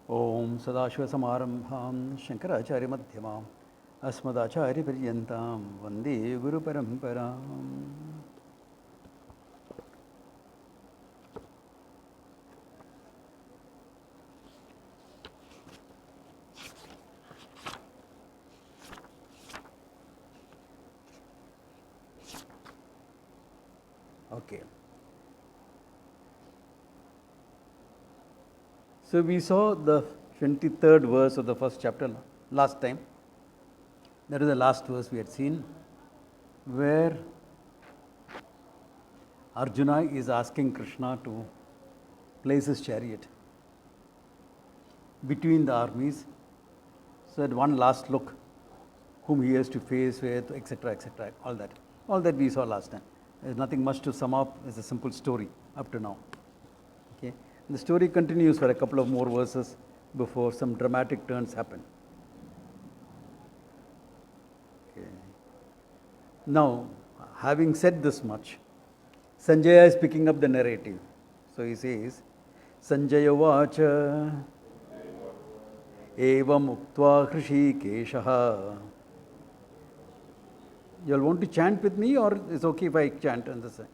Om Sadashivasamarampham Shankaracharya-madhyamam Asmadacharya-paryantam Vande Guru-paramparam. Okay. So we saw the 23rd verse of the first chapter last time. That is the last verse we had seen, where Arjuna is asking Krishna to place his chariot between the armies, so that one last look, whom he has to face with, etc., etc., all that we saw last time. There's nothing much to sum up. It's a simple story up to now. Okay, the story continues for a couple of more verses before some dramatic turns happen. Okay. Now, having said this much, Sanjaya is picking up the narrative. So he says, Sanjaya vacha evam uktva Hrishikeshaha. You all want to chant with me, or it's okay if I chant on this side?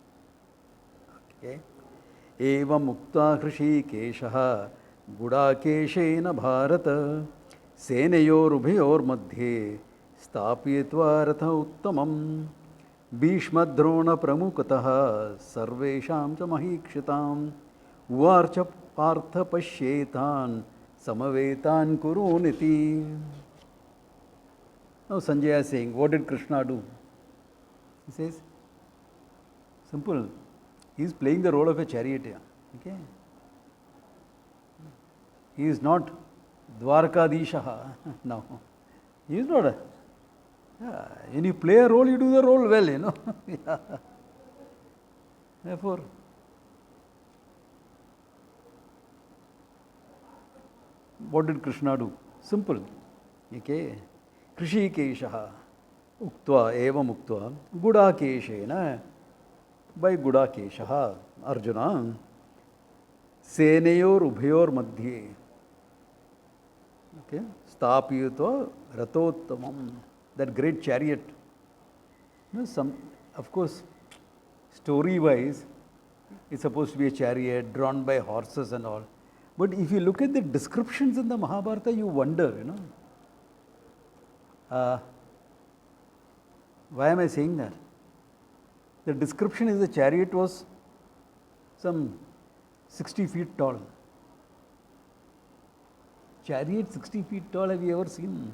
Okay. Evam ukta Hrishikeshaha Gudakeshena Bharata Senayor Ubhayor Madhye Stapyatva Ratha Uttamam Bhishmadrona Pramukataha Sarvesham cha Mahikshitam Uvarcha Partha Pashyetan Samavetan Kuruniti. Now Sanjaya is saying, what did Krishna do? He says, simple. He is playing the role of a charioteer. Okay? He is not Dwarkadishaha. No. He is not a. Yeah. When you play a role, you do the role well, you know. Yeah. Therefore, what did Krishna do? Simple. Okay? Krishikeshaha Uktva Evam Uktva Gudakeshena. By Gudakeshaha, Arjuna, Senayor Ubhayor Madhye. Okay? Stapyatva Ratottamam. That great chariot. You know, of course, story-wise, it's supposed to be a chariot drawn by horses and all. But if you look at the descriptions in the Mahabharata, you wonder, you know. Why am I saying that? The description is the chariot was some 60 feet tall. Chariot 60 feet tall, have you ever seen?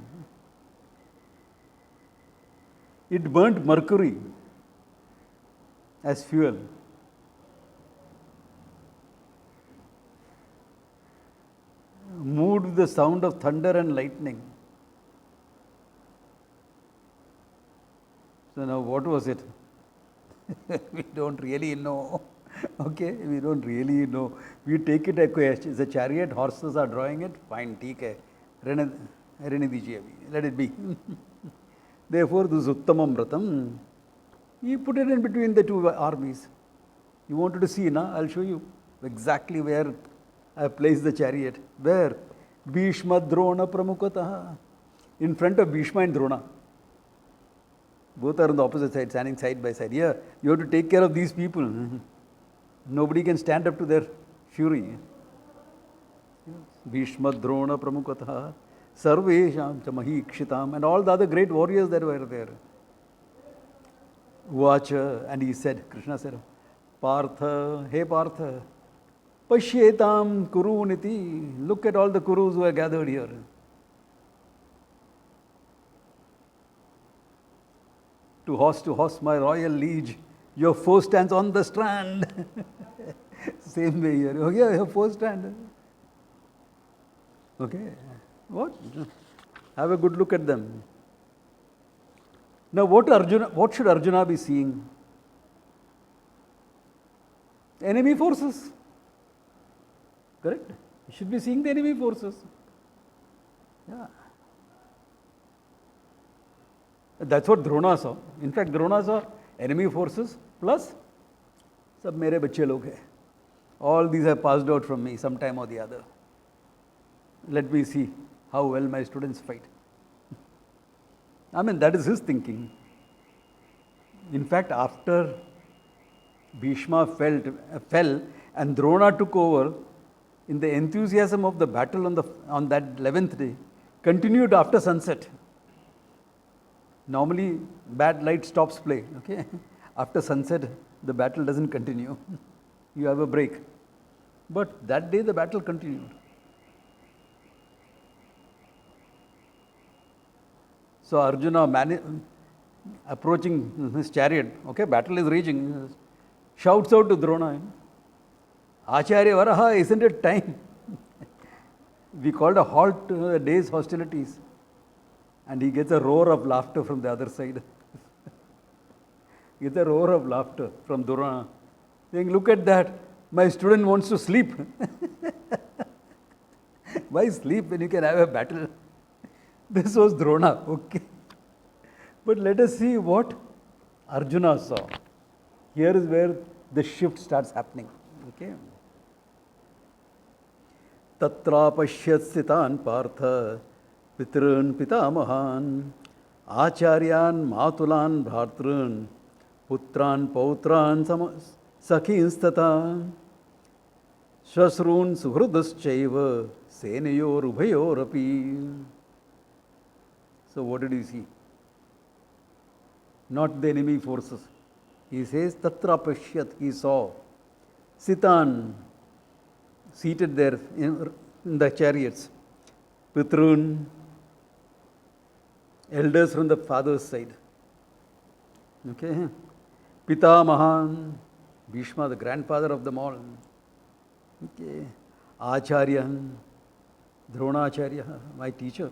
It burnt mercury as fuel. Moved with the sound of thunder and lightning. So now what was it? We don't really know. Okay, we don't really know. We take it as a chariot, horses are drawing it, fine, theek hai. Rene dijiye abhi, let it be. Therefore, this Uttamam Ratam, he put it in between the two armies. You wanted to see, na? I'll show you exactly where I have placed the chariot. Where? Bhishma Drona Pramukataha. In front of Bhishma and Drona. Both are on the opposite side, standing side by side. Here, you have to take care of these people. Nobody can stand up to their fury. Bhishma Drona Pramukataha Sarvesham cha Mahikshitam, and all the other great warriors that were there. Uvacha, and he said, Krishna said, Partha, hey Partha, Pashyetam Kuruniti. Look at all the Kurus who are gathered here. To horse, my royal liege, your foe stands on the strand. Same way here. Okay, your foe stand. Okay. What? Have a good look at them. Now, what should Arjuna be seeing? Enemy forces. Correct? He should be seeing the enemy forces. Yeah. That's what Drona saw. In fact, Drona saw enemy forces plus sab mere bachche log hai. All these have passed out from me sometime or the other. let me see how well my students fight. I mean, that is his thinking. In fact, after Bhishma fell and Drona took over, in the enthusiasm of the battle on that 11th day, continued after sunset. Normally, bad light stops play. Okay, after sunset, the battle doesn't continue. You have a break. But that day, the battle continued. So Arjuna approaching his chariot, okay, battle is raging, shouts out to Drona, Acharya Varaha, isn't it time? We called a halt to the day's hostilities. And he gets a roar of laughter from the other side. He gets a roar of laughter from Drona, saying, look at that, my student wants to sleep. Why sleep when you can have a battle? This was Drona, okay. But let us see what Arjuna saw. Here is where the shift starts happening. Okay. Tatra pashyat sitan partha pitrun pitamahan acharyan matulan bhartrun putran pautran sakhinstata shasrun suhrudaschaiva senayor ubhayorapi. So what did he see? Not the enemy forces. He says, Tatra Pashyat, he saw Sitan seated there in the chariots, Pitrun, elders from the father's side. Okay. Pitamahan, Bhishma, the grandfather of them all. Okay. Acharyan, Dronacharya, my teacher.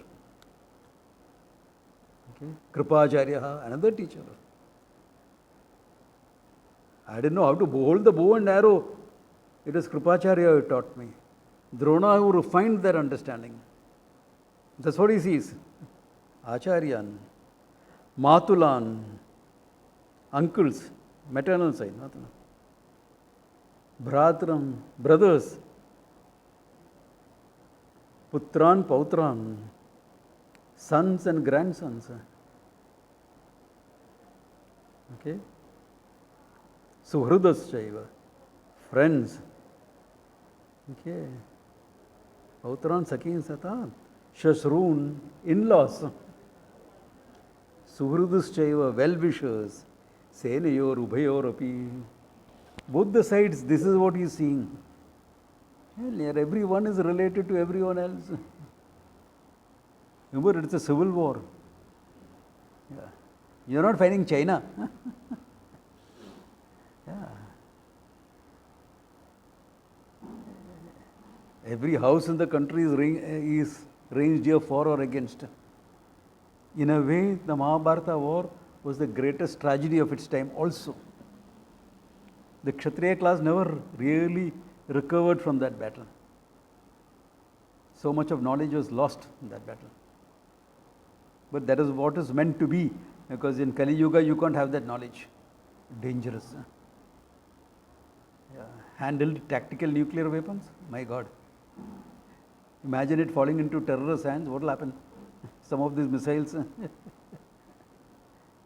Okay. Kripacharya, another teacher. I didn't know how to hold the bow and arrow. It is Kripacharya who taught me. Drona who refined their understanding. That's what he sees. Acharyan, Matulan, uncles, maternal side. Bhratram, brothers. Putran, Pautran, sons and grandsons. Okay. Suhrudaschaiva, friends. Okay. Pautran, Sakin, Satan, Shasrun, in-laws. Suhrudaschaiva, well-wishers. Senayor, Ubhayor, Api. Both the sides, this is what he is seeing. Well, everyone is related to everyone else. Remember, it's a civil war. Yeah. You're not fighting China. Yeah. Every house in the country is ranged here for or against. In a way, the Mahabharata war was the greatest tragedy of its time also. The Kshatriya class never really recovered from that battle. So much of knowledge was lost in that battle. But that is what is meant to be, because in Kali Yuga you can't have that knowledge. Dangerous. Yeah. Handled tactical nuclear weapons? My God. Imagine it falling into terrorist hands, what will happen? Some of these missiles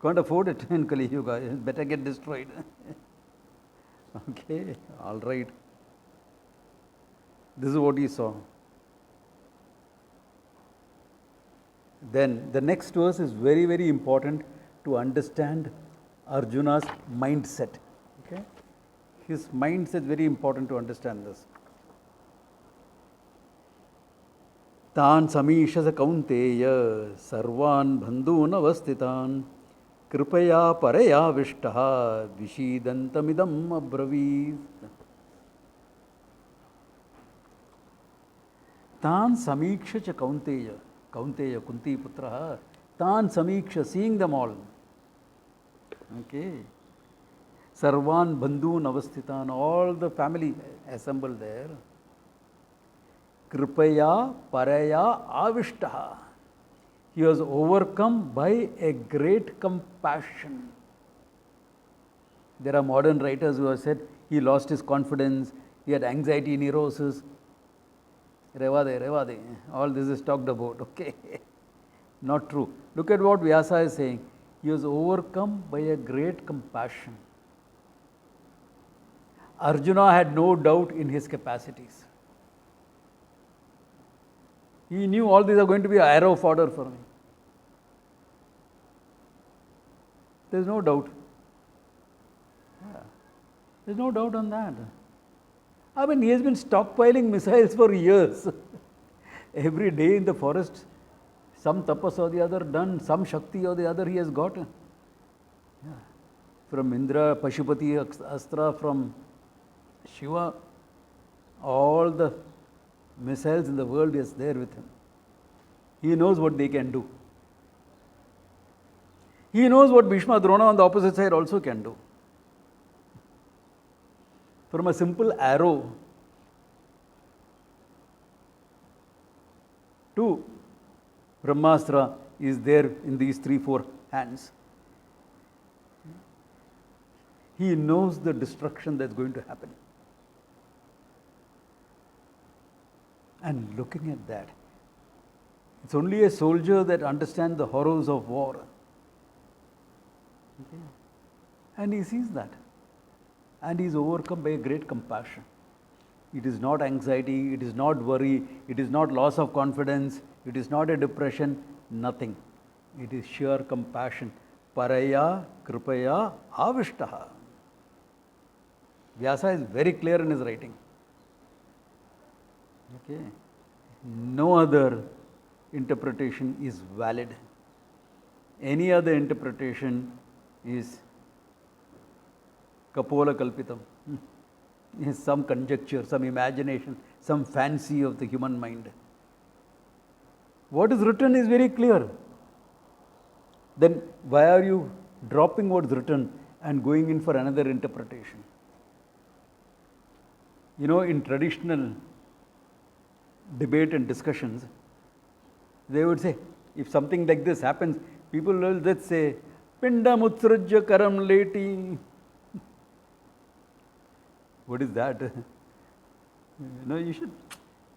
can't afford it in Kali Yuga. It better get destroyed. Okay, all right. This is what he saw. Then the next verse is very, very important to understand Arjuna's mindset. Okay? His mindset is very important to understand this. Tan samishasa kaunteya sarvan bandhun avastitan kripaya paraya vishtaha vishidantamidam abravit. Tan samiksha kaunteya. Kaunteya, Kunti Putraha, Tan Samiksha, seeing them all. Okay. Sarvan Bandhu Navastitan, all the family assembled there. Kripaya Paraya Avishtaha. He was overcome by a great compassion. There are modern writers who have said he lost his confidence, he had anxiety neurosis. Revade, Revade. All this is talked about, okay? Not true. Look at what Vyasa is saying. He was overcome by a great compassion. Arjuna had no doubt in his capacities. He knew all these are going to be an arrow fodder for me. There is no doubt. Yeah. There is no doubt on that. I mean, he has been stockpiling missiles for years. Every day in the forest, some tapas or the other done, some Shakti or the other he has got. Yeah. From Indra, Pashupati Astra, from Shiva, all the missiles in the world is there with him. He knows what they can do. He knows what Bhishma Drona on the opposite side also can do. From a simple arrow to Brahmastra is there in these 3-4 hands. He knows the destruction that's going to happen. And looking at that, it's only a soldier that understands the horrors of war. Okay. And he sees that. And he is overcome by a great compassion. It is not anxiety, it is not worry, it is not loss of confidence, it is not a depression, nothing. It is sheer compassion. Paraya kripaya avishtaha. Vyasa is very clear in his writing. Okay. No other interpretation is valid. Any other interpretation is Kapola Kalpitam. Is some conjecture, some imagination, some fancy of the human mind. What is written is very clear. Then why are you dropping what's written and going in for another interpretation? You know, in traditional debate and discussions, they would say, if something like this happens, people will just say, Pindam utsrajya karam leti. What is that? You should,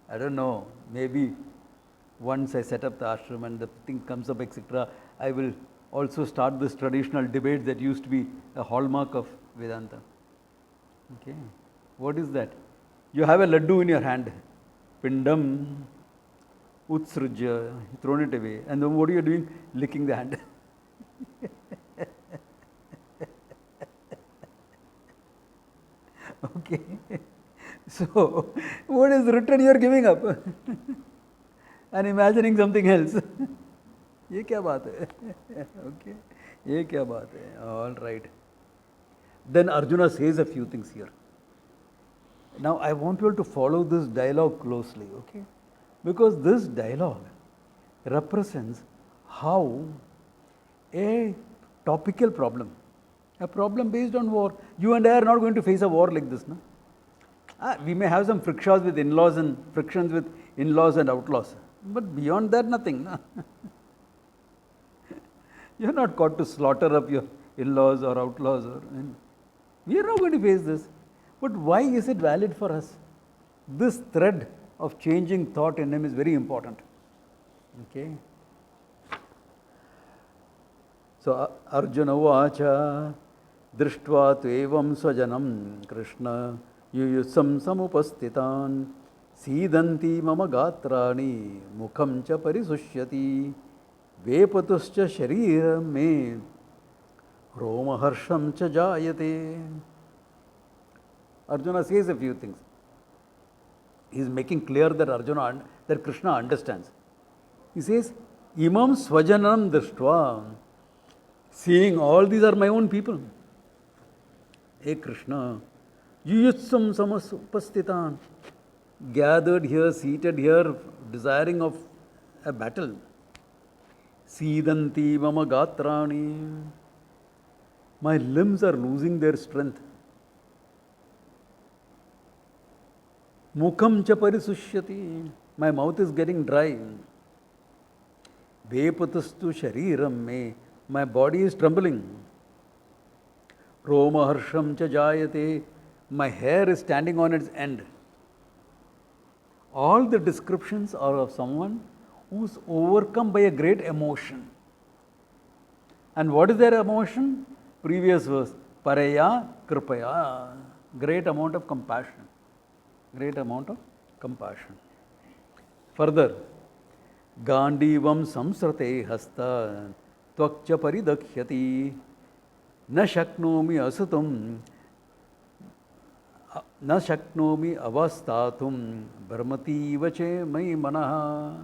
I don't know, maybe once I set up the ashram and the thing comes up, etc., I will also start this traditional debate that used to be a hallmark of Vedanta. Okay. What is that? You have a laddu in your hand. Pindam, utsrujya, thrown it away. And then what are you doing? Licking the hand. Okay. So, what is written you are giving up and imagining something else. ये क्या बात है? Okay. ये क्या बात है? All right. Then Arjuna says a few things here. Now I want you all to follow this dialogue closely, okay? Because this dialogue represents how a topical problem, a problem based on war. You and I are not going to face a war like this, no? We may have some frictions with in-laws and frictions with in-laws and outlaws, but beyond that, nothing. No? You are not caught to slaughter up your in-laws or outlaws. We are not going to face this. But why is it valid for us? This thread of changing thought in him is very important. Okay. So Arjuna vacha drishtva tvevam swajanam Krishna yuyusam samupastitan sidanti mama gatrani mukham cha parisushyati vepatuscha shariram me romaharsham cha jayate. Arjuna says a few things. He is making clear that that Krishna understands. He says, Imam swajanam drishtva. Seeing all these are my own people. Hey Krishna, yuyutsam samapastitan. Gathered here, seated here, desiring of a battle. Sidanti mama gatrani. My limbs are losing their strength. Mukham cha parisushyati. My mouth is getting dry. Vepatastu shariram me. My body is trembling. Roma harsham cha jayate. My hair is standing on its end. All the descriptions are of someone who's overcome by a great emotion. And what is their emotion? Previous verse, Paraya Kripaya. Great amount of compassion. Great amount of compassion. Further, Gandivam samsrate hasta tvakcha paridakhyati na shaknomi asutum na shaknomi avastatum brahmati vache mai manaha.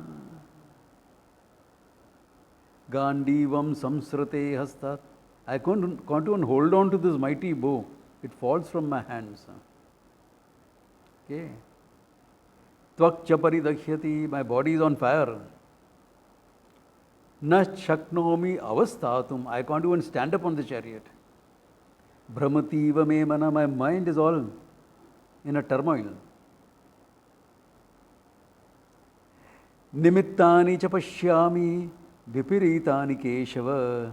Gandivam samsrate hasta. I can't even hold on to this mighty bow. It falls from my hands. Okay. Tvakcha paridakhyati. My body is on fire. Na shaknomi avastatum. I can't even stand up on the chariot. Brahmativa me mana. My mind is all in a turmoil. Nimittani cha pashyami vipiritani keshava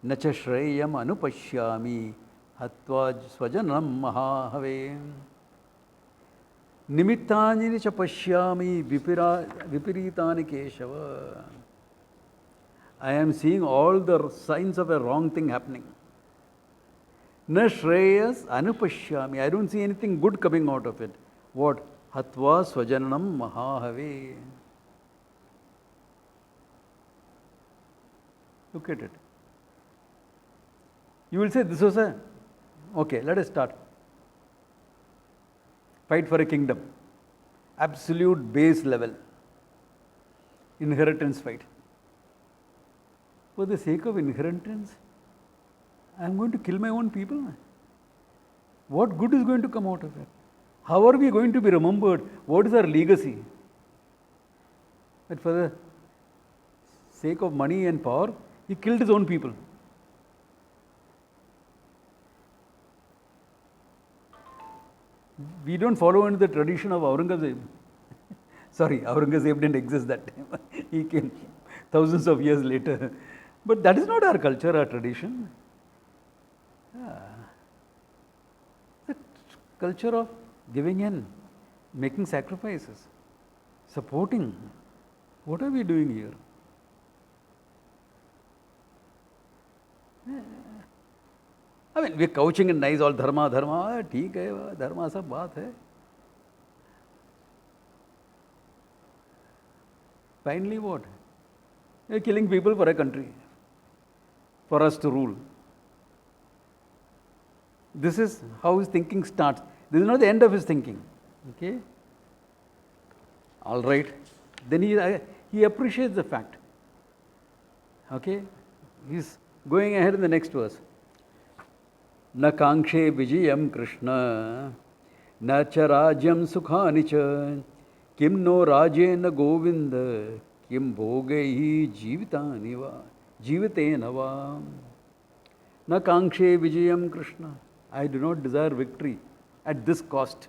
nacha shreyam anupashyami hatva swajanam mahahave. Nimittani cha pashyami vipiritani keshava. I am seeing all the signs of a wrong thing happening. Na shreyas anupashyami. I don't see anything good coming out of it. What? Hatva swajanam mahahave. Look at it. You will say, this was a... Okay, let us start. Fight for a kingdom. Absolute base level. Inheritance fight. For the sake of inheritance, I am going to kill my own people. What good is going to come out of it? How are we going to be remembered? What is our legacy? But for the sake of money and power, he killed his own people. We don't follow into the tradition of Aurangzeb. Sorry, Aurangzeb didn't exist that time. He came thousands of years later. But that is not our culture, our tradition. The culture of giving in, making sacrifices, supporting. What are we doing here? I mean, we're couching in nice all dharma, dharma. ठीक है, dharma सब बात है. Finally what? We're killing people for a country, for us to rule. This is how his thinking starts. This is not the end of his thinking. Okay? All right. Then he appreciates the fact. Okay? He's going ahead in the next verse. Na kankshe vijayam Krishna, na cha rajyam sukhani cha, kim no rajena govinda, kim bhogaihi jivatena va. Na kankshe vijayam Krishna. I do not desire victory at this cost.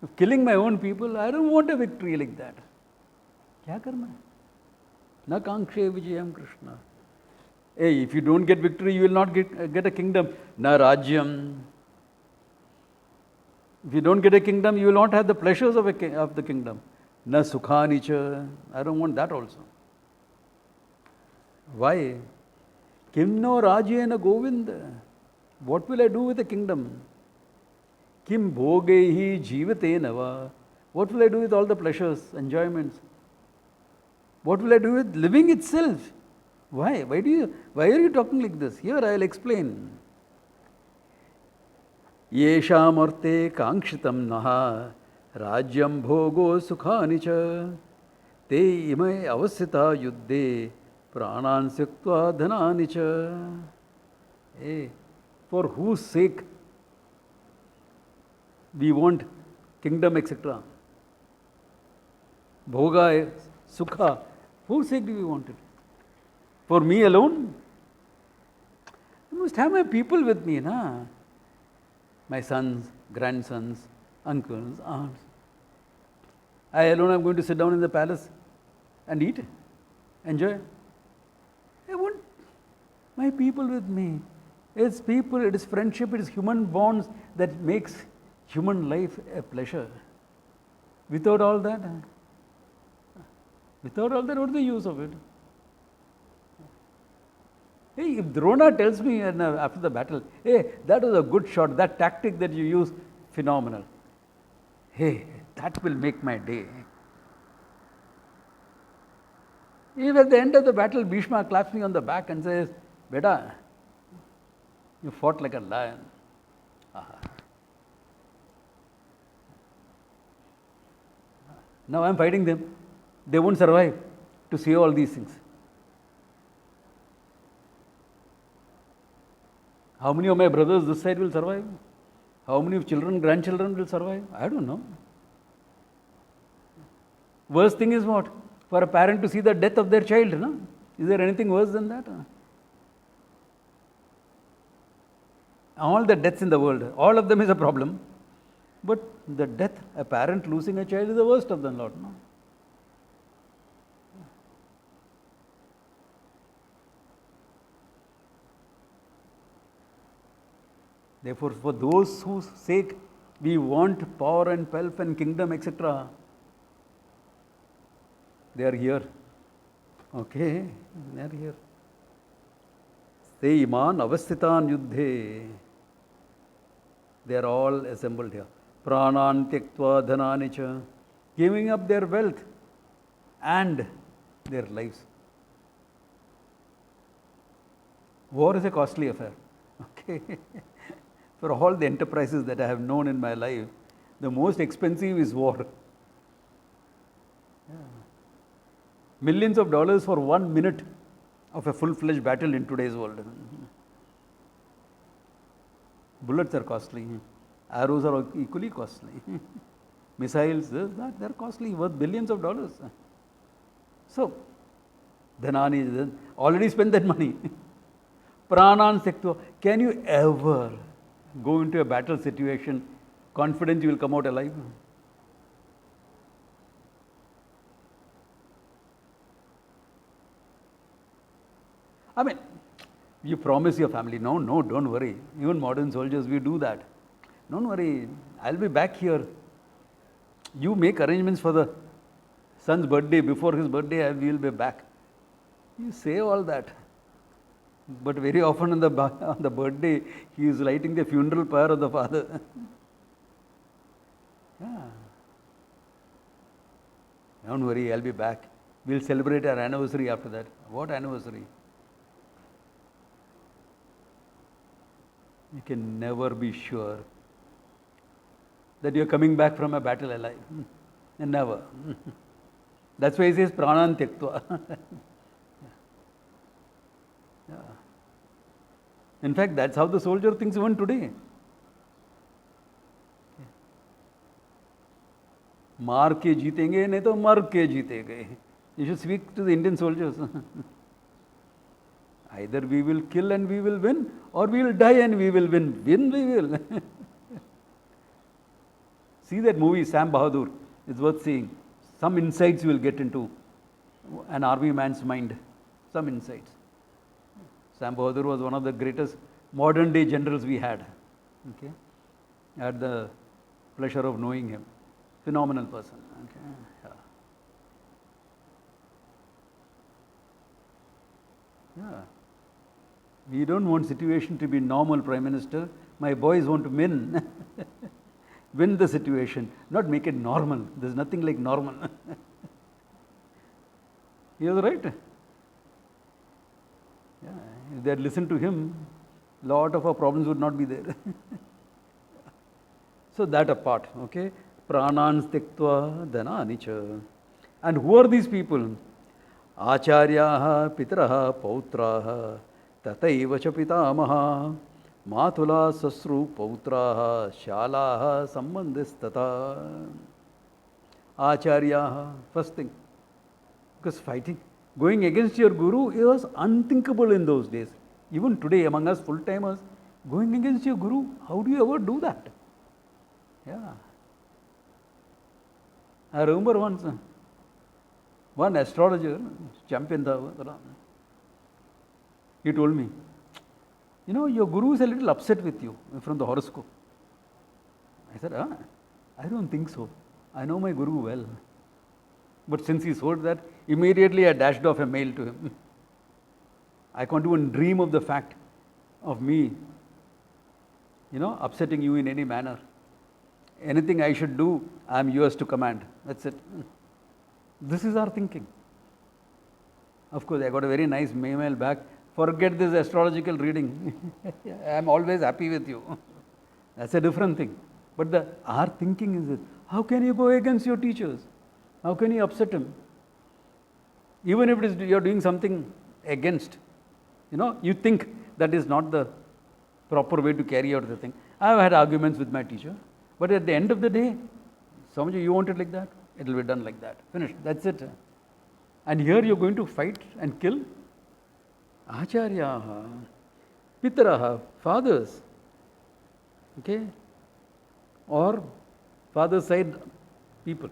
Of killing my own people, I don't want a victory like that. Kya karna hai? Na kankshe vijayam Krishna. Hey, if you don't get victory, you will not get a kingdom. Na rajyam. If you don't get a kingdom, you will not have the pleasures of the kingdom. Na sukhani cha. I don't want that also. Why? Kim no rajyena govinda. What will I do with the kingdom? Kim bhogaihi jivatena va. What will I do with all the pleasures, enjoyments? What will I do with living itself? Why? Why are you talking like this? Here I will explain. Yesha marte kankshitam naha rajyam bhogo sukhani cha te imai avasita yuddhe pranan siktva dhanani cha. Hey, for whose sake we want kingdom, etc. Bhoga, sukha, whose sake do we want it? For me alone? I must have my people with me, na? My sons, grandsons, uncles, aunts. I alone am going to sit down in the palace and eat, enjoy. I want my people with me. It's people, it is friendship, it is human bonds that makes human life a pleasure. Without all that, what's the use of it? Hey, if Drona tells me after the battle, hey, that was a good shot, that tactic that you used, phenomenal. Hey, that will make my day. If at the end of the battle, Bhishma claps me on the back and says, Beta, you fought like a lion. Aha. Now I am fighting them. They won't survive to see all these things. How many of my brothers this side will survive? How many of children, grandchildren will survive? I don't know. Worst thing is what? For a parent to see the death of their child. No? Is there anything worse than that? All the deaths in the world, all of them is a problem. But the death, a parent losing a child is the worst of them, Lord. No? Therefore, for those whose sake we want power and pelf and kingdom, etc., they are here. Okay, they are here. Te iman avasthitan yuddhe. They are all assembled here. Pranan tyaktva dhananicha. Giving up their wealth and their lives. War is a costly affair. Okay. For all the enterprises that I have known in my life, the most expensive is war. Yeah. Millions of dollars for 1 minute of a full-fledged battle in today's world. Bullets are costly. Arrows are equally costly. Missiles, they're costly, worth billions of dollars. So, Dhanani already spent that money. Pranan Sektva. Can you ever go into a battle situation confident you will come out alive? I mean, you promise your family, no, don't worry. Even modern soldiers, we do that. Don't worry, I'll be back here. You make arrangements for the son's birthday. Before his birthday, we will be back. You say all that. But very often on the birthday, he is lighting the funeral pyre of the father. Yeah. Don't worry, I'll be back. We'll celebrate our anniversary after that. What anniversary? You can never be sure that you're coming back from a battle alive. Never. That's why he says pranan tyaktva. Yeah. In fact, that's how the soldier thinks even today. मार के जीतेंगे नहीं तो मर के जीतेंगे. You should speak to the Indian soldiers. Either we will kill and we will win, or we will die and we will win. Win we will. See that movie, Sam Bahadur. It's worth seeing. Some insights you will get into an army man's mind. Some insights. Sam Bahadur was one of the greatest modern day generals we had. Okay, I had the pleasure of knowing him. Phenomenal person. Okay. Yeah. We don't want situation to be normal, Prime Minister. My boys want to win. Win the situation, not make it normal. There's nothing like normal. He was right. Yeah. If they had listened to him, a lot of our problems would not be there. So that apart, okay? Pranan tyaktva dhananicha. And who are these people? Acharyaha pitaraha pautraha tataiva cha pitamaha matula sasru pautraha shalaha sambandhistata. Acharyaha, first thing, because fighting, going against your guru, it was unthinkable in those days. Even today among us full-timers, going against your guru, how do you ever do that? Yeah. I remember once, one astrologer, champion, he told me, you know, your guru is a little upset with you from the horoscope. I said, I don't think so. I know my Guru well. But since he told that, immediately I dashed off a mail to him. I can't even dream of the fact of me, upsetting you in any manner. Anything I should do, I am yours to command. That's it. This is our thinking. Of course, I got a very nice mail back. Forget this astrological reading. I am always happy with you. That's a different thing. But our thinking is this. How can you go against your teachers? How can you upset him? Even if you are doing something against, you think that is not the proper way to carry out the thing. I have had arguments with my teacher, but at the end of the day, Swamiji, you want it like that? It will be done like that. Finished. That's it. And here you are going to fight and kill Acharyaha, Pitaraha, fathers. Okay? Or father's side people,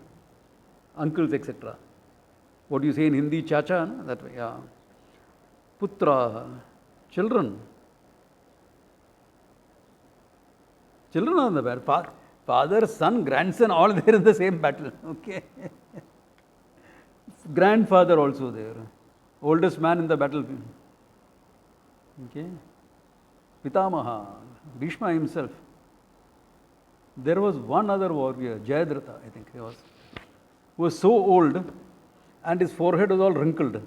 uncles, etc. What do you say in Hindi? Chacha? No? That way, yeah. Putra, children. Children are in the battle. Father, son, grandson, all there in the same battle. Okay. Grandfather also there. Oldest man in the battlefield. Okay. Pitamaha, Bhishma himself. There was one other warrior, Jayadratha, I think he was, who was so old and his forehead was all wrinkled.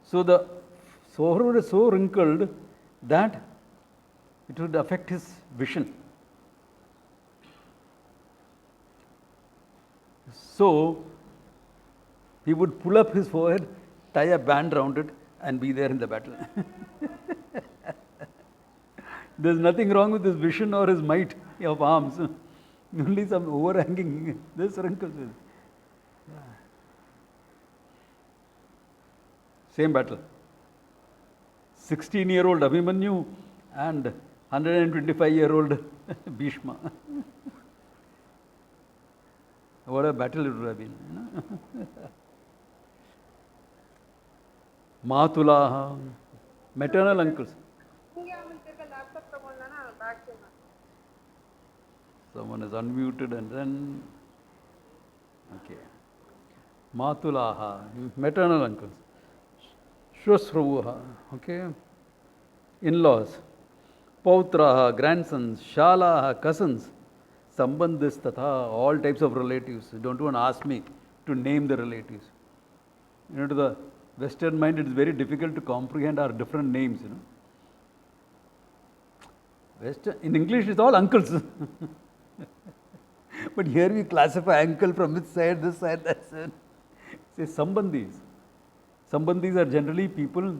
So the forehead was so wrinkled that it would affect his vision. So he would pull up his forehead, tie a band around it, and be there in the battle. There's nothing wrong with his vision or his might of arms. Only some overhanging, this wrinkles. Yeah. Same battle. 16-year-old Abhimanyu and 125-year-old Bhishma. What a battle it would have been. Matulaha, maternal uncles. Someone is unmuted and then, okay. Matulaha, maternal uncles. Shwasravuha, okay. In-laws. Pautraha, grandsons. Shalaha, cousins. Sambandhis tatha, all types of relatives. Don't even ask me to name the relatives. To the Western mind, it is very difficult to comprehend our different names. In English, it's all uncles. But here we classify uncle from this side, that side. Say Sambandhis. Sambandhis are generally people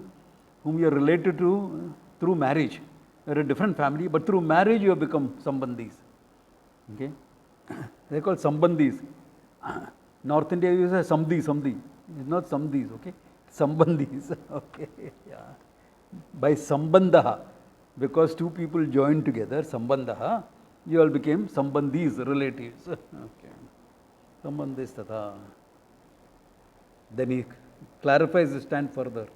whom you are related to through marriage. You are a different family, but through marriage you have become Sambandhis. Okay? They are called Sambandhis. North India uses Samdhi. It's not Samdhis, okay? Sambandhis. Okay. Yeah. By Sambandha, because two people joined together, Sambandha, you all became Sambandhis, relatives. Okay. Sambandhis tatha. Then he clarifies his stand further.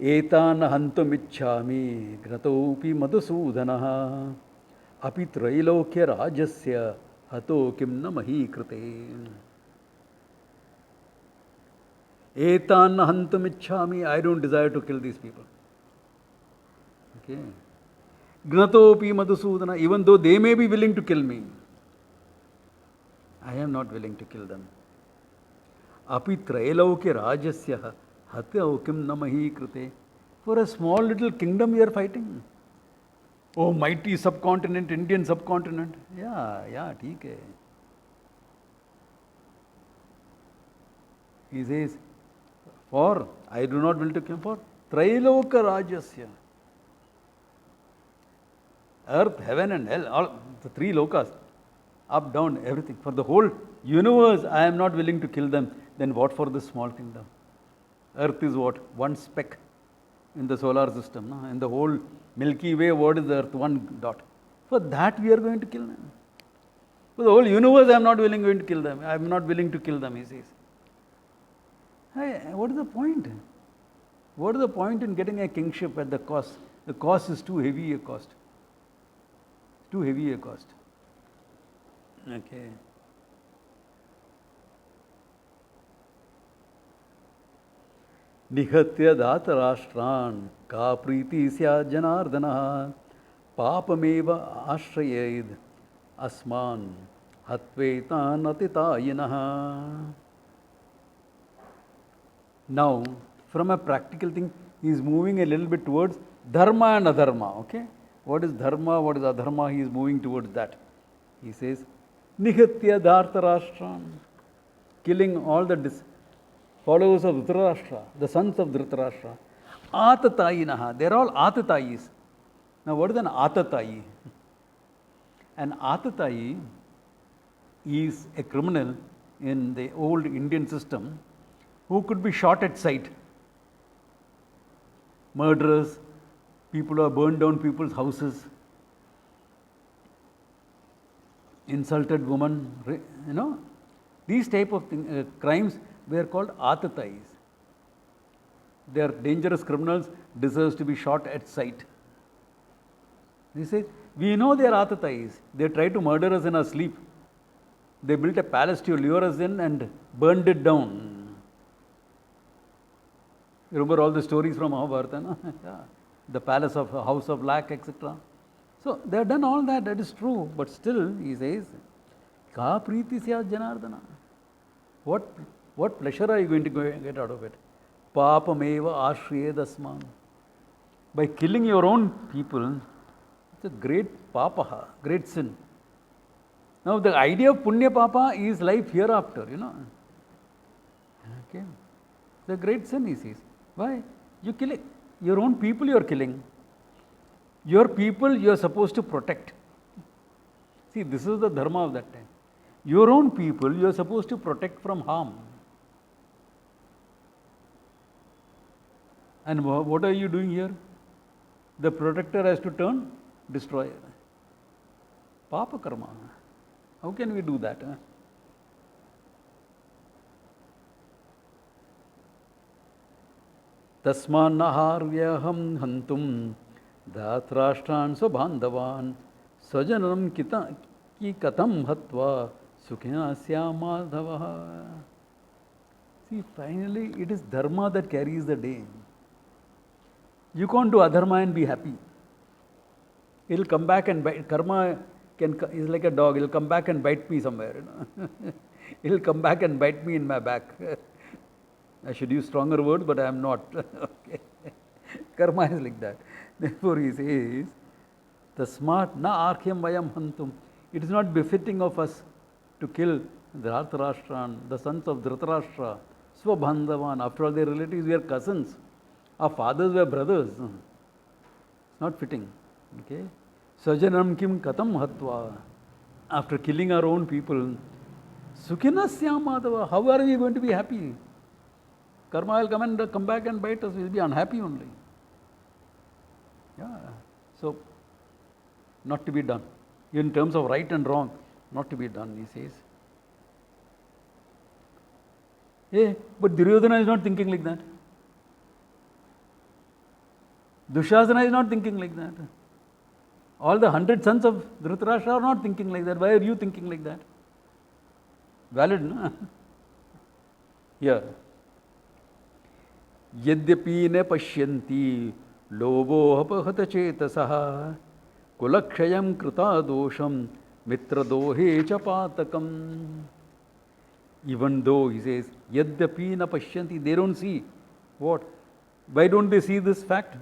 Etan hantum ichchami gnatopi madhusudanaha api trailokya rajasya hato kim na mahi krite. Etan hantum ichchami, I don't desire to kill these people. Okay. Gnatopi madhusudana, even though they may be willing to kill me, I am not willing to kill them. Api trailokya rajasya hato kim na mahi krite. For a small little kingdom you are fighting. Oh, mighty subcontinent, Indian subcontinent. Yeah, theek hai. He says, I do not will to kill for Trailoka Rajasya. Earth, heaven and hell, all the three lokas, up, down, everything. For the whole universe, I am not willing to kill them. Then what for this small kingdom? Earth is what? One speck in the solar system. No? In the whole Milky Way, what is the Earth? One dot. For that we are going to kill them. For the whole universe, I am not going to kill them. I am not willing to kill them, he says. Hey, what is the point? What is the point in getting a kingship at the cost? The cost is too heavy a cost. Too heavy a cost. Okay. Nihatya dhatarashtran ka priti sya janardana papameva ashrayed asman hatvetan atitayinah. Now, from a practical thing, he is moving a little bit towards dharma and adharma. Okay? What is dharma, what is adharma? He is moving towards that. He says, Nihatya dhartarashtran, killing all the followers of Dhritarashtra, the sons of Dhritarashtra. Atatayinaha, they are all atatayis. Now, what is an atatayi? An atatayi is a criminal in the old Indian system who could be shot at sight. Murderers, people who have burned down people's houses, insulted women, these type of crimes were called atatayis. They are dangerous criminals, deserves to be shot at sight. He says, we know they are atatayis. They try to murder us in our sleep. They built a palace to lure us in and burned it down. You remember all the stories from Mahabharata, no? Yeah. The palace of house of lac, etc. So they have done all that, that is true. But still, he says, Ka priti sya janardana. What pleasure are you going to get out of it? Papameva ashriyedasman. By killing your own people, it's a great papaha, great sin. Now the idea of punya papa is life hereafter, Okay. The great sin, he says. Why? You kill it. Your own people you are killing. Your people you are supposed to protect. See, this is the dharma of that time. Your own people you are supposed to protect from harm. And what are you doing here? The protector has to turn destroyer. Papa karma. How can we do that? Tasman naharyaham hantum dhatrashtan sobhandhavan sajanam ki katam hatva sukhina syamadhavaha. See, finally it is dharma that carries the day. You can't do adharma and be happy. It will come back and bite. Karma is like a dog. It will come back and bite me somewhere. It will come back and bite me in my back. I should use stronger words, but I am not. Okay. Karma is like that. Therefore, he says, Tasmat na arhyam vayam hantum. It is not befitting of us to kill Dhritarashtra, the sons of Dhritarashtra, Swabhandhavan. After all, their relatives were cousins. Our fathers were brothers. It's not fitting. Okay. Sajanam kim katam hatva. After killing our own people, Sukhina syamadhava. How are we going to be happy? Karma will come back and bite us. We will be unhappy only. Yeah. So, not to be done. In terms of right and wrong, not to be done, he says. Hey, but Duryodhana is not thinking like that. Dushasana is not thinking like that. All the 100 sons of Dhritarashtra are not thinking like that. Why are you thinking like that? Valid, no? Yeah. Yadyapi ne pashyanti lobo apahata chetasaha kulakshayam krita dosham mitra dohe chapatakam. Even though, he says, yadyapi ne pashyanti, they don't see. What? Why don't they see this fact?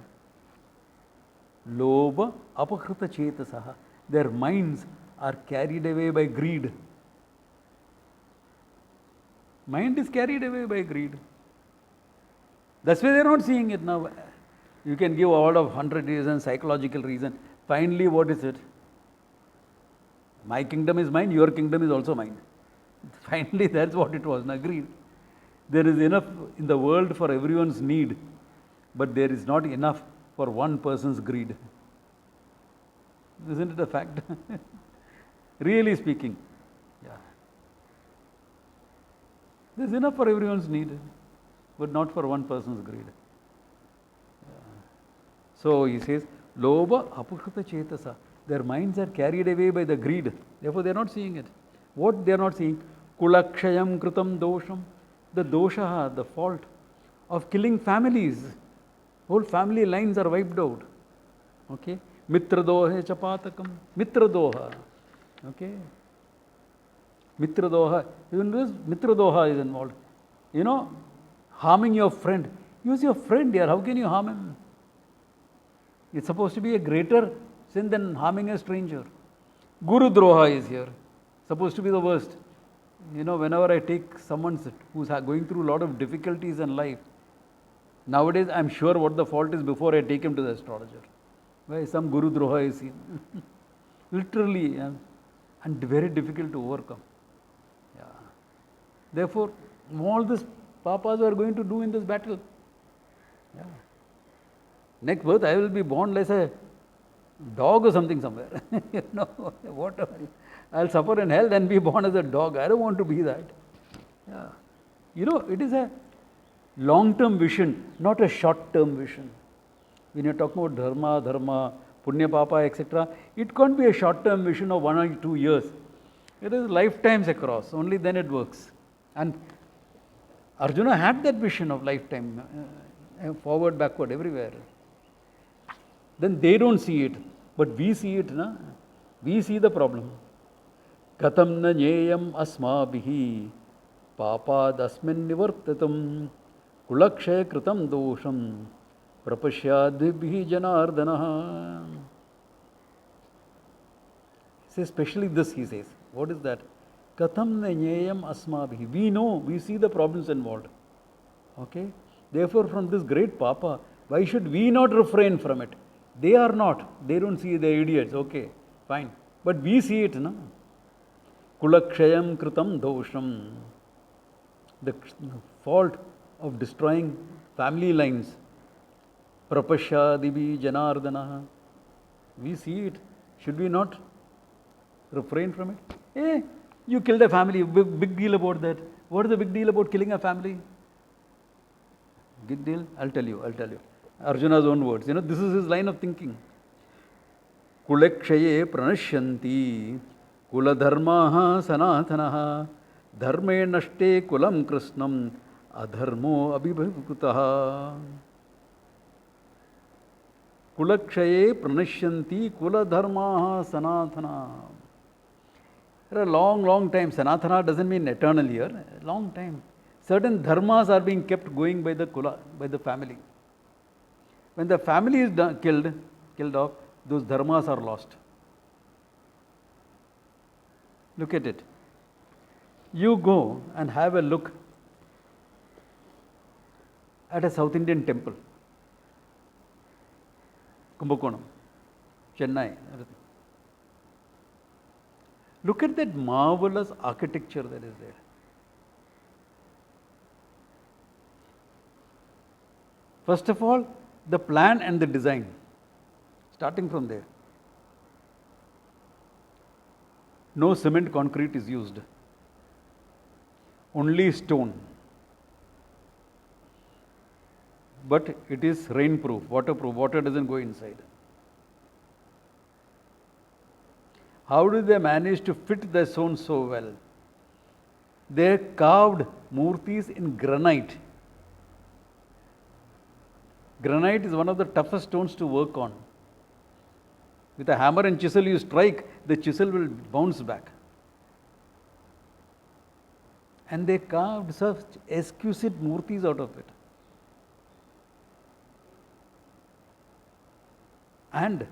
Loba apakrita chetasaha. Their minds are carried away by greed. Mind is carried away by greed. That's why they are not seeing it now. You can give all of 100 reasons, psychological reason. Finally, what is it? My kingdom is mine, your kingdom is also mine. Finally, that's what it was. Agreed. There is enough in the world for everyone's need, but there is not enough for one person's greed. Isn't it a fact? Really speaking. Yeah. There's enough for everyone's need, but not for one person's greed. Yeah. So he says, Loba apukrita chetasa. Their minds are carried away by the greed. Therefore, they are not seeing it. What they are not seeing? Kulakshayam kritam dosham. The dosha, the fault of killing families. Whole family lines are wiped out. Okay? Mitra doha chapatakam. Mitra doha. Okay? Mitra doha. Even this Mitra doha is involved. You know, harming your friend. Use your friend here. How can you harm him? It's supposed to be a greater sin than harming a stranger. Guru droha is here. Supposed to be the worst. You know, whenever I take someone who's going through a lot of difficulties in life, nowadays I'm sure what the fault is before I take him to the astrologer. Why some Guru droha is seen. Literally, and very difficult to overcome. Yeah. Therefore, all this papas are going to do in this battle. Yeah. Next birth, I will be born as a dog or something somewhere. You know, whatever. I'll suffer in hell and be born as a dog. I don't want to be that. Yeah. You know, it is a long-term vision, not a short-term vision. When you're talking about dharma, punya, papa, etc., it can't be a short-term vision of 1 or 2 years. It is lifetimes across. Only then it works. And Arjuna had that vision of lifetime, forward, backward, everywhere. Then they don't see it, but we see it. Na? We see the problem. Katam na nyeyam asmabhihi papad asmin nivartatam kulakshaya kritam dosham prapashyadibhi janardanaha. Especially this, he says. What is that? Katam na nyeyam asmabhihi. We know, we see the problems involved. Okay? Therefore, from this great papa, why should we not refrain from it? They are not. They don't see, they're idiots. Okay, fine. But we see it, no? Kulakshayam kritam dosham. The fault of destroying family lines. Prapashyadibi janardana. We see it. Should we not refrain from it? Hey, you killed a family. Big deal about that. What is the big deal about killing a family? Big deal? I'll tell you. Arjuna's own words. You know, this is his line of thinking. Kulakshaye pranashyanti kuladharmaha sanatanaha dharme nashte kulam krishnam adharmo abhibhukutaha. Kulakshaye pranashyanti kuladharmaha sanatana. For a long time, sanatana doesn't mean eternal here, a long time. Certain dharmas are being kept going by the kula, by the family. When the family is killed off, those dharmas are lost. Look at it. You go and have a look at a South Indian temple. Kumbakonam, Chennai, everything. Look at that marvelous architecture that is there. First of all, the plan and the design, starting from there. No cement concrete is used, only stone. But it is rainproof, waterproof, water doesn't go inside. How do they manage to fit the stone so well? They carved murtis in granite. Granite is one of the toughest stones to work on. With a hammer and chisel you strike, the chisel will bounce back. And they carved such exquisite murtis out of it. And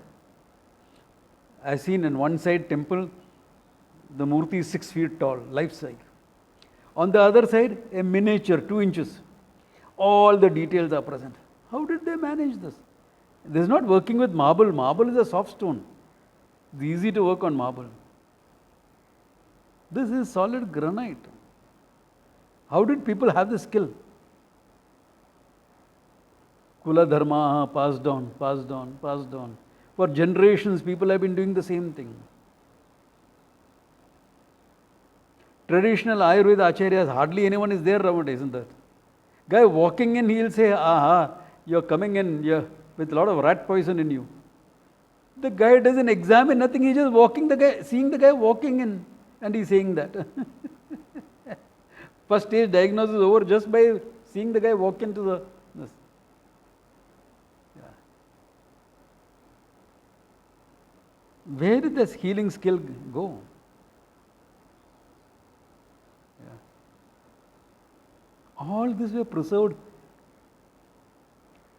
I've seen in one side temple, the murti is 6 feet tall, life size. On the other side, a miniature, 2 inches. All the details are present. How did they manage this? This is not working with marble. Marble is a soft stone. It's easy to work on marble. This is solid granite. How did people have this skill? Kula dharma, passed on. For generations, people have been doing the same thing. Traditional Ayurveda acharyas, hardly anyone is there nowadays, isn't that? Guy walking in, he'll say, aha, you're coming in with a lot of rat poison in you. The guy doesn't examine nothing, he's just walking, seeing the guy walking in. And he's saying that. First stage diagnosis is over just by seeing the guy walk into the... Yeah. Where did this healing skill go? Yeah. All this were preserved.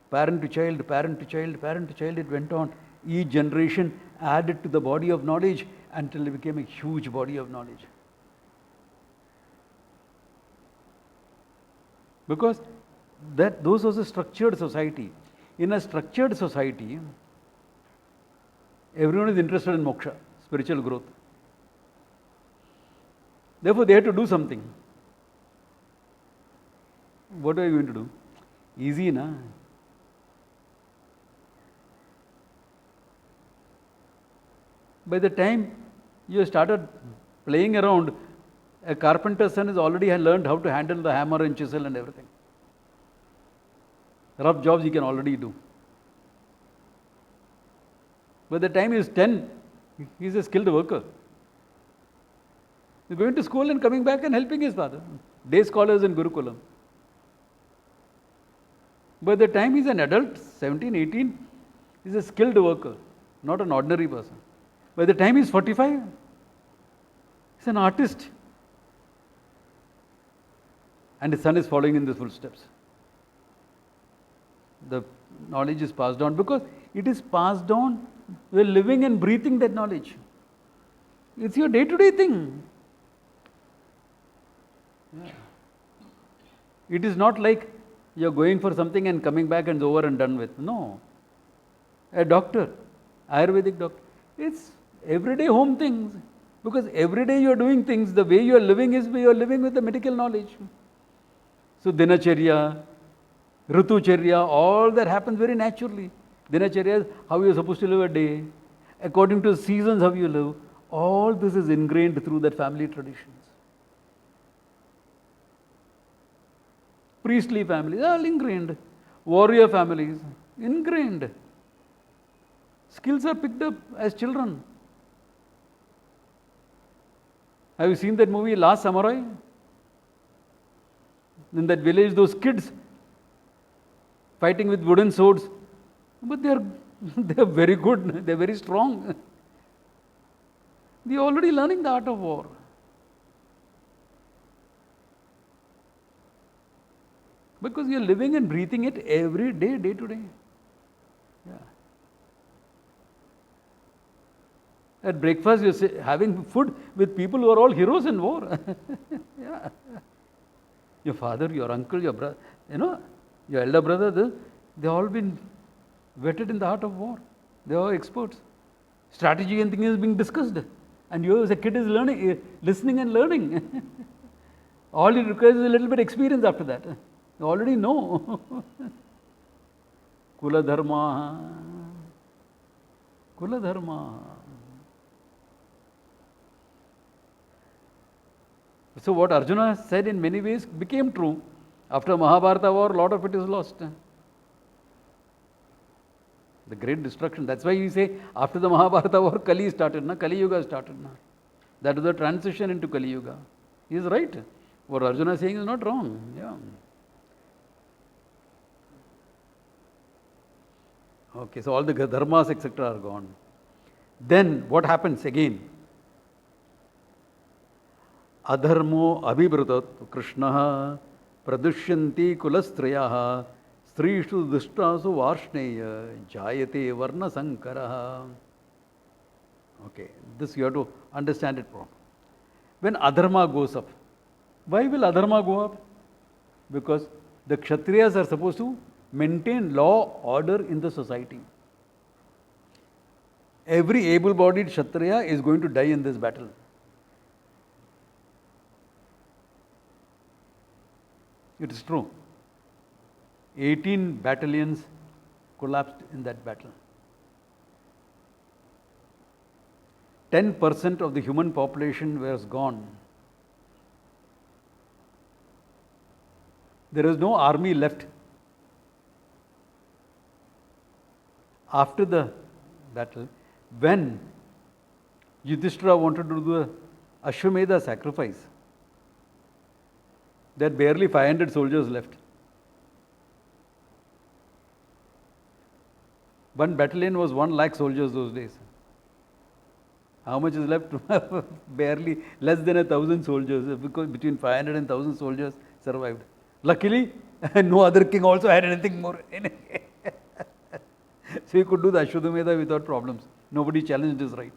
Parent to child, parent to child, parent to child, it went on. Each generation added to the body of knowledge until it became a huge body of knowledge. Because those was a structured society. In a structured society, everyone is interested in moksha, spiritual growth. Therefore, they had to do something. What are you going to do? Easy, na? By the time you started playing around, a carpenter's son has already learned how to handle the hammer and chisel and everything. Rough jobs he can already do. By the time he is 10, he is a skilled worker. He is going to school and coming back and helping his father. Day scholars in Gurukulam. By the time he is an adult, 17, 18, he is a skilled worker, not an ordinary person. By the time he is 45, he is an artist. And his son is following in the footsteps. The knowledge is passed on because it is passed on. We are living and breathing that knowledge. It's your day-to-day thing. Yeah. It is not like you are going for something and coming back and it's over and done with. No. A doctor, Ayurvedic doctor, it's everyday home things. Because every day you are doing things, the way you are living is you are living with the medical knowledge. So Dinacharya, Ritucharya, all that happens very naturally. Dinacharya is how you are supposed to live a day. According to the seasons, how you live. All this is ingrained through that family traditions. Priestly families, all ingrained. Warrior families, ingrained. Skills are picked up as children. Have you seen that movie, Last Samurai? In that village, those kids fighting with wooden swords, but they are very good, they are very strong. They are already learning the art of war. Because you are living and breathing it every day, day to day. Yeah. At breakfast, you are having food with people who are all heroes in war. Yeah. Your father, your uncle, your brother, your elder brother, they all been vetted in the art of war. They are experts. Strategy and things is being discussed. And you as a kid is learning, listening and learning. All it requires is a little bit experience after that. You already know. Kula dharma. Kula dharma. So what Arjuna said in many ways became true. After Mahabharata war, a lot of it is lost. The great destruction. That's why you say after the Mahabharata war, Kali started, Kali Yuga started. That was the transition into Kali Yuga. He is right. What Arjuna is saying is not wrong. Yeah. Okay, so all the dharmas, etc. are gone. Then what happens again? Adharmo abhibrutat Krishna pradushyanti kulastrayah strishu dushtasu varshneya jayate varna sankaraha. Okay, this you have to understand it properly. When adharma goes up, why will adharma go up? Because the kshatriyas are supposed to maintain law, order in the society. Every able-bodied kshatriya is going to die in this battle. It is true. 18 battalions collapsed in that battle. 10% of the human population was gone. There is no army left. After the battle, when Yudhishthira wanted to do the Ashwamedha sacrifice. There are barely 500 soldiers left. One battalion was 1 lakh soldiers those days. How much is left? Barely less than 1,000 soldiers, because between 500 and 1,000 soldiers survived. Luckily, no other king also had anything more. So he could do the Ashwamedha without problems. Nobody challenged his right.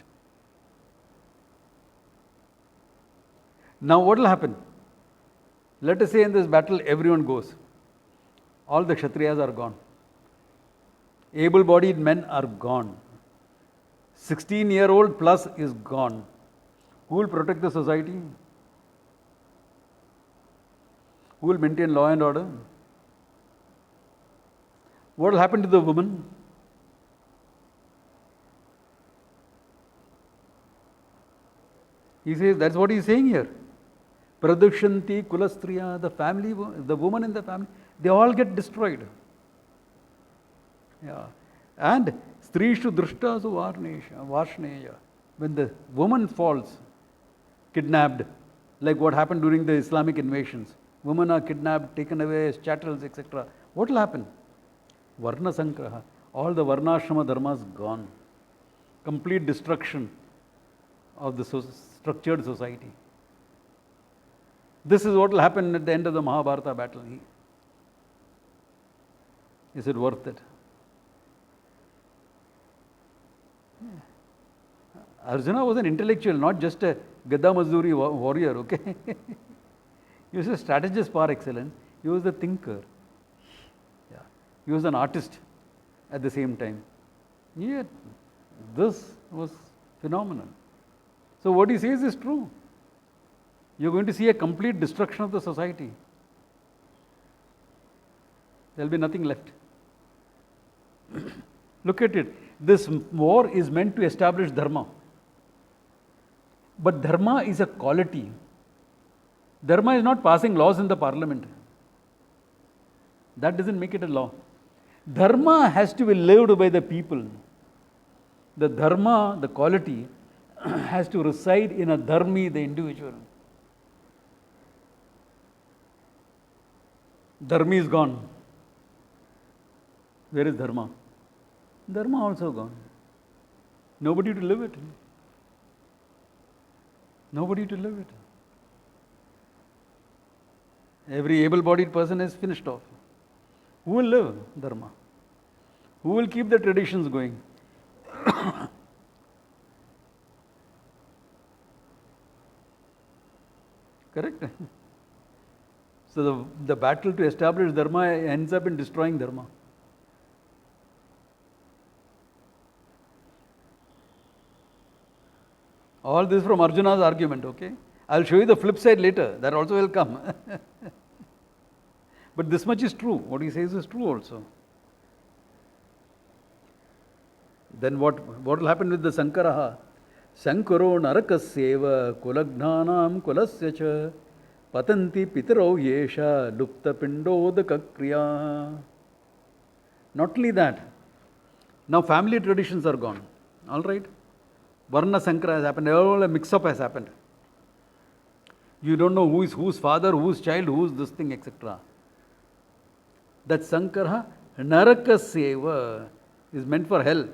Now what will happen? Let us say in this battle everyone goes. All the Kshatriyas are gone. Able-bodied men are gone. 16-year-old plus is gone. Who will protect the society? Who will maintain law and order? What will happen to the woman? He says, that's what he is saying here. Pradukshanti kulastriya, the family, the woman in the family, they all get destroyed. Yeah. And strishu drushtasu varshneya. When the woman falls, kidnapped, like what happened during the Islamic invasions. Women are kidnapped, taken away as chattels, etc. What will happen? Varna sankraha. All the varnashrama dharmas gone. Complete destruction of the structured society. This is what will happen at the end of the Mahabharata battle. Is it worth it? Arjuna was an intellectual, not just a Gadda Mazduri warrior, okay? He was a strategist par excellence. He was a thinker. Yeah. He was an artist at the same time. Yet, this was phenomenal. So what he says is true. You're going to see a complete destruction of the society. There will be nothing left. Look at it. This war is meant to establish dharma. But dharma is a quality. Dharma is not passing laws in the parliament. That doesn't make it a law. Dharma has to be lived by the people. The dharma, the quality, has to reside in a dharmi, the individual. Dharmi is gone. Where is dharma? Dharma also gone. Nobody to live it. Nobody to live it. Every able-bodied person is finished off. Who will live dharma? Who will keep the traditions going? Correct? So the battle to establish dharma ends up in destroying dharma. All this from Arjuna's argument, okay? I'll show you the flip side later. That also will come. But this much is true. What he says is true also. Then what will happen with the Sankaraha? Sankaro narakasyeva kulagnanam kulasya patanti pitaro yesha lupta pindodaka kriya. Not only that, now family traditions are gone. All right? Varna Sankara has happened. All a mix-up has happened. You don't know who is whose father, whose child, whose this thing, etc. That Sankara narakasyeva is meant for hell.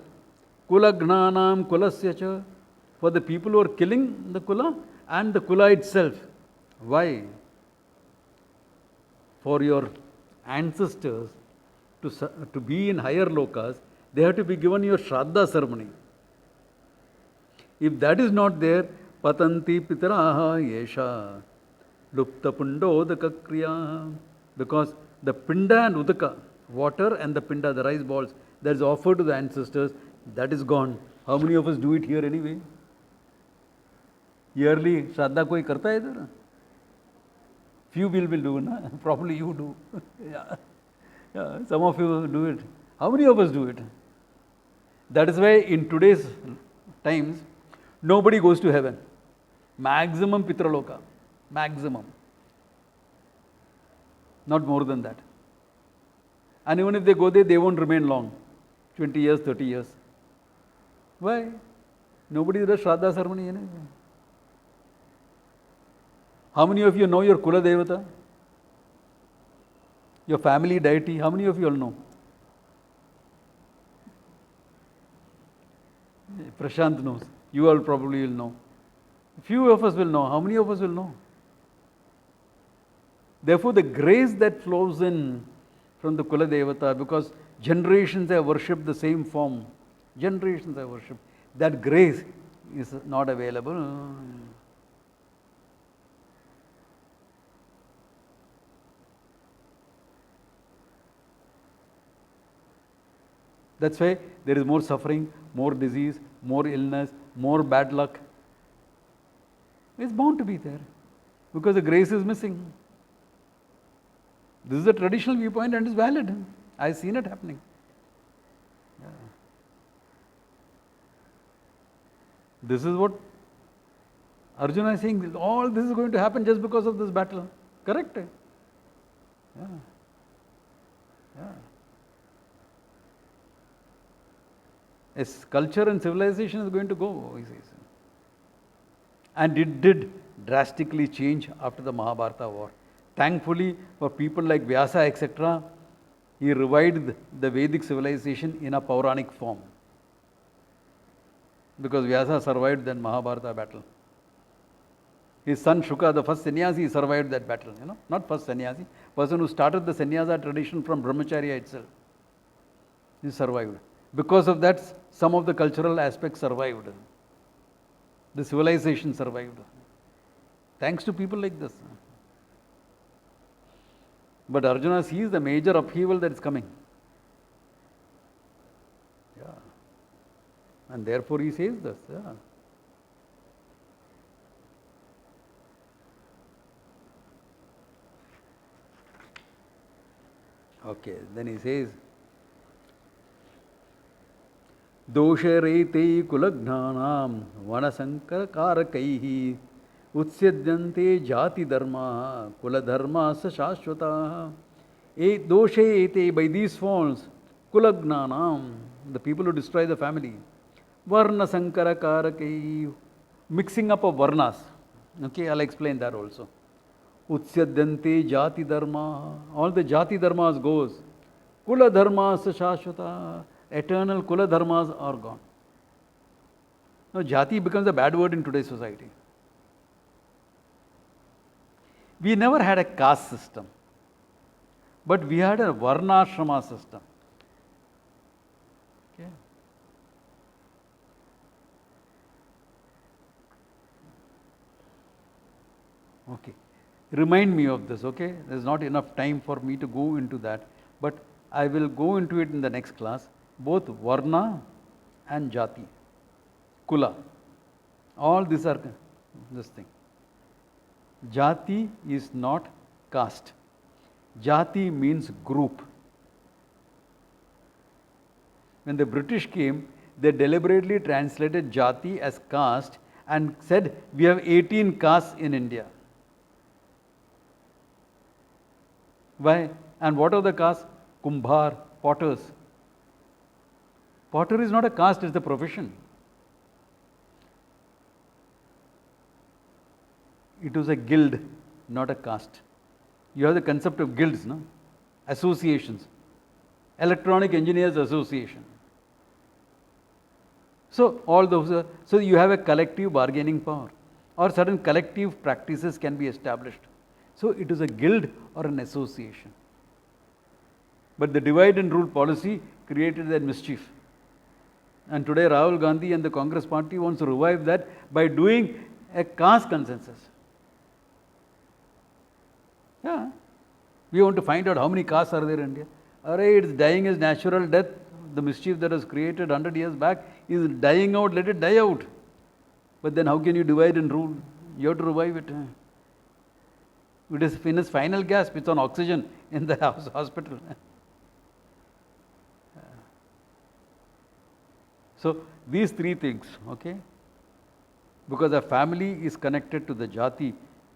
Kulagnanam kulasya, for the people who are killing the kula and the kula itself. Why? For your ancestors to be in higher lokas, they have to be given your Shraddha ceremony. If that is not there, patanti pitaraha yesha lupta pundodaka kriya. Because the pinda and udaka, water and the pinda, the rice balls, that is offered to the ancestors, that is gone. How many of us do it here anyway? Yearly Shraddha koi karta hai idhar? Few will do, na? Probably you do. Yeah, some of you do it. How many of us do it? That is why in today's times, nobody goes to heaven. Maximum Pitraloka. Maximum. Not more than that. And even if they go there, they won't remain long. 20 years, 30 years. Why? Nobody does Shraddha ceremony anyway. How many of you know your Kula Devata? Your family deity? How many of you all know? Prashant knows. You all probably will know. Few of us will know. How many of us will know? Therefore, the grace that flows in from the Kula Devata, because generations have worshipped the same form, generations have worshipped, that grace is not available. That's why there is more suffering, more disease, more illness, more bad luck. It's bound to be there because the grace is missing. This is a traditional viewpoint and it's valid. I've seen it happening. Yeah. This is what Arjuna is saying. All this is going to happen just because of this battle. Correct? Yeah. Yeah. Yes, culture and civilization is going to go, he says. And it did drastically change after the Mahabharata war. Thankfully, for people like Vyasa, etc., he revived the Vedic civilization in a Pauranic form. Because Vyasa survived that Mahabharata battle. His son Shuka, the first sannyasi, survived that battle. Not first sannyasi, person who started the sannyasa tradition from Brahmacharya itself. He survived. Because of that, some of the cultural aspects survived. The civilization survived. Thanks to people like this. But Arjuna sees the major upheaval that is coming. Yeah. And therefore he says this. Yeah. Okay, then he says, दोषरेते कुलघ्नानां वनसंकरकारकैः उत्स्यद्यन्ते जातिधर्माः कुलधर्माः स शाश्वताः. दोषेते, by these faults, कुलघ्नानां, the people who destroy the family, varna sankarakarakai, mixing up of varnas. Okay, I'll explain that also. Utsyadante jati dharma, all the jati dharmas goes. Kula dharma sa shashvata, eternal kula dharmas are gone. Now jati becomes a bad word in today's society. We never had a caste system, but we had a varnashrama system. Okay. Okay. Remind me of this, okay? There's not enough time for me to go into that, but I will go into it in the next class. Both Varna and Jati, Kula, all these are this thing. Jati is not caste. Jati means group. When the British came, they deliberately translated Jati as caste and said, we have 18 castes in India. Why? And what are the castes? Kumbhar, potters. Potter is not a caste, it's a profession. It was a guild, not a caste. You have the concept of guilds, no? Associations. Electronic Engineers Association. So all those so you have a collective bargaining power, or certain collective practices can be established. So it is a guild or an association. But the divide and rule policy created that mischief. And today Rahul Gandhi and the Congress party wants to revive that by doing a caste consensus. Yeah. We want to find out how many castes are there in India. Alright, it's dying as natural death. The mischief that was created 100 years back is dying out, let it die out. But then how can you divide and rule? You have to revive it. It is in its final gasp, it's on oxygen in the hospital. So these three things, okay? Because a family is connected to the jati,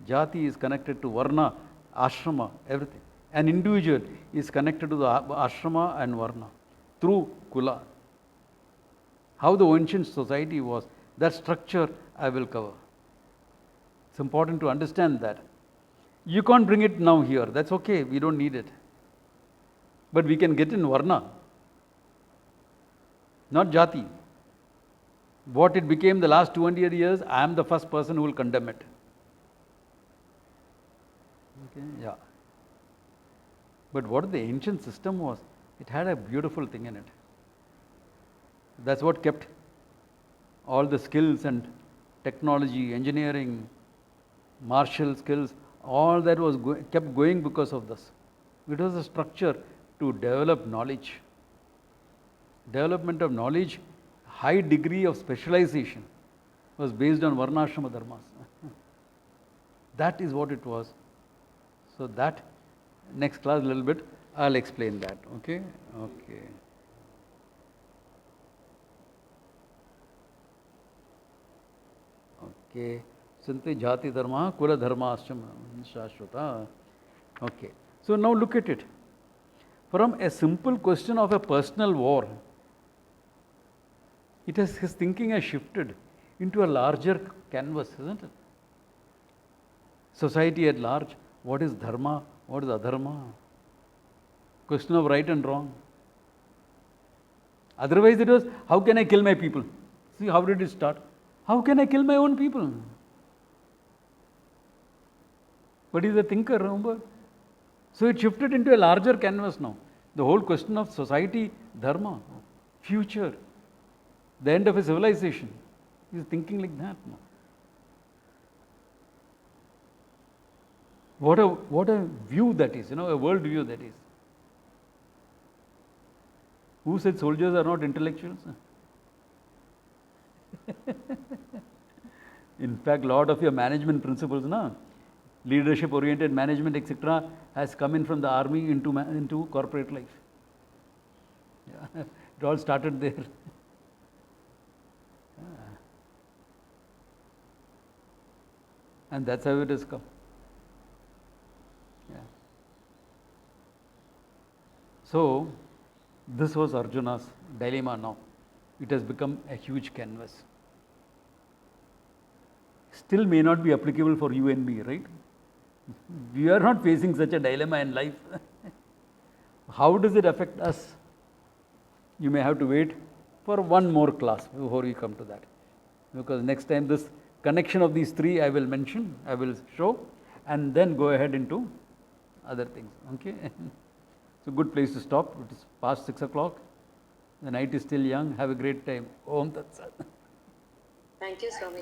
jati is connected to varna, ashrama, everything. An individual is connected to the ashrama and varna through kula. How the ancient society was, that structure I will cover. It's important to understand that. You can't bring it now here. That's okay. We don't need it. But we can get in Varna, not Jati. What it became the last 200 years, I am the first person who will condemn it. Okay, yeah. But what the ancient system was, it had a beautiful thing in it. That's what kept all the skills and technology, engineering, martial skills, all that was kept going because of this. It was a structure to develop knowledge. Development of knowledge, high degree of specialization was based on Varnashrama dharmas. That is what it was. So that, next class a little bit, I'll explain that. Okay? Okay. Okay. Sante jati dharma, kula dharma asyam shashvata. Okay. So now look at it. From a simple question of a personal war, his thinking has shifted into a larger canvas, isn't it? Society at large, what is dharma, what is adharma? Question of right and wrong. Otherwise it was, how can I kill my people? See, how did it start? How can I kill my own people? But he's a thinker, remember? So it shifted into a larger canvas now. The whole question of society, dharma, future, the end of a civilization. He's thinking like that now. What a view that is, a world view that is. Who said soldiers are not intellectuals? In fact, a lot of your management principles, leadership oriented management, etc., has come in from the army into corporate life. Yeah. It all started there. And that's how it has come. Yeah. So, this was Arjuna's dilemma now. It has become a huge canvas. Still may not be applicable for you and me, right? We are not facing such a dilemma in life. How does it affect us? You may have to wait for one more class before we come to that. Because next time this connection of these three I will mention, I will show, and then go ahead into other things. Okay? It's a good place to stop. It is past 6 o'clock. The night is still young. Have a great time. Om Tat Sat. Thank you, Swamiji.